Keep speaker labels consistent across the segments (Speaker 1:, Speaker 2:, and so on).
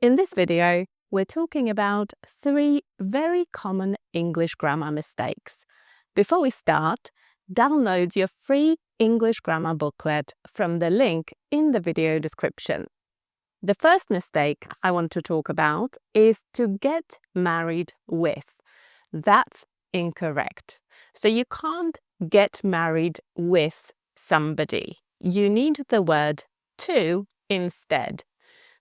Speaker 1: In this video, we're talking about 3 very common English grammar mistakes. Before we start, download your free English grammar booklet from the link in the video description. The first mistake I want to talk about is to get married with. That's incorrect. So you can't get married with somebody. You need the word to instead.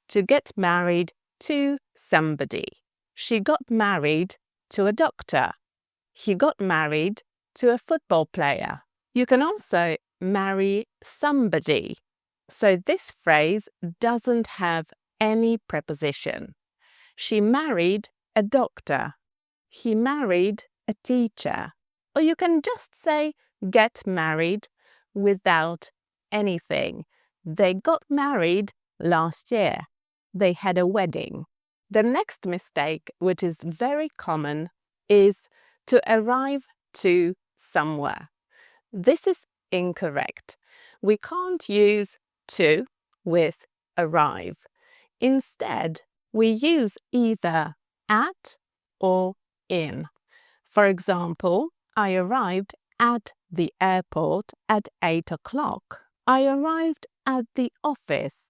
Speaker 1: To get married to somebody. She got married to a doctor. He got married to a football player. You can also marry somebody. So this phrase doesn't have any preposition. She married a doctor. He married a teacher. Or you can just say get married without anything. They got married last year. They had a wedding. The next mistake, which is very common, is to arrive to somewhere. This is incorrect. We can't use to with arrive. Instead, we use either at or in. For example, I arrived at the airport at 8 o'clock. I arrived at the office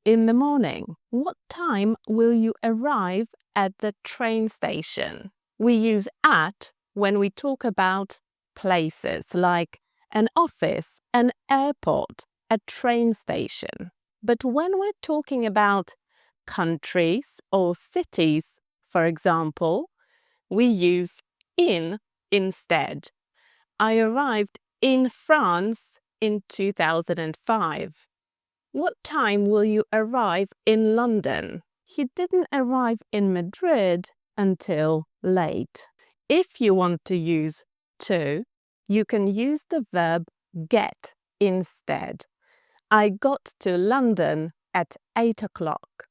Speaker 1: in the morning. What time will you arrive at the train station? We use at when we talk about places like an office, an airport, a train station. But when we're talking about countries or cities, for example, we use in instead. I arrived in France in 2005. What time will you arrive in London? He didn't arrive in Madrid until late. If you want to use to, you can use the verb get instead. I got to London at 8 o'clock,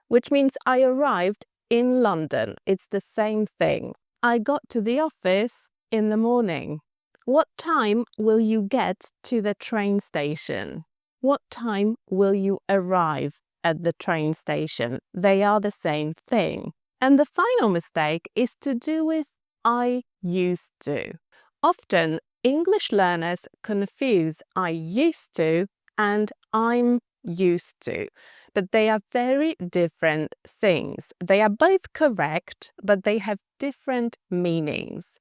Speaker 1: which means I arrived in London. It's the same thing. I got to the office in the morning. What time will you get to the train station? What time will you arrive at the train station? They are the same thing. And the final mistake is to do with I used to. Often, English learners confuse I used to and I'm used to, but they are very different things. They are both correct, but they have different meanings.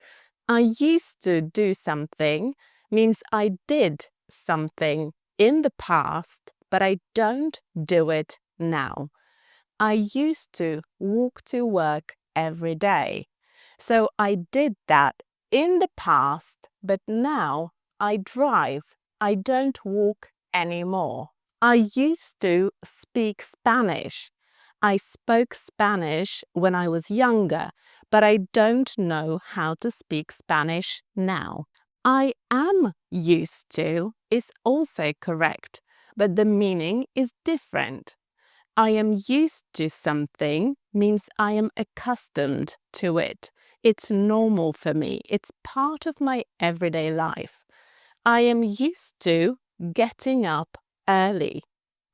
Speaker 1: I used to do something means I did something in the past, but I don't do it now. I used to walk to work every day. So I did that in the past, but now I drive. I don't walk anymore. I used to speak Spanish. I spoke Spanish when I was younger, but I don't know how to speak Spanish now. I am used to is also correct, but the meaning is different. I am used to something means I am accustomed to it. It's normal for me. It's part of my everyday life. I am used to getting up early.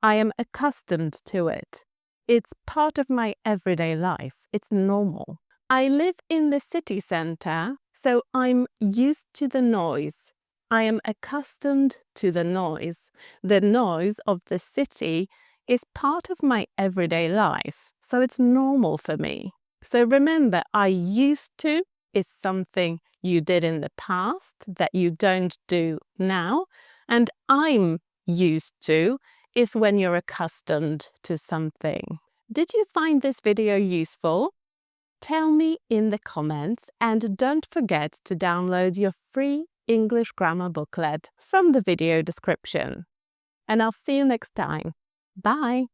Speaker 1: I am accustomed to it. It's part of my everyday life. It's normal. I live in the city centre, so I'm used to the noise. I am accustomed to the noise. The noise of the city is part of my everyday life, so it's normal for me. So remember, I used to is something you did in the past that you don't do now, and I'm used to is when you're accustomed to something. Did you find this video useful? Tell me in the comments, and don't forget to download your free English grammar booklet from the video description. And I'll see you next time. Bye!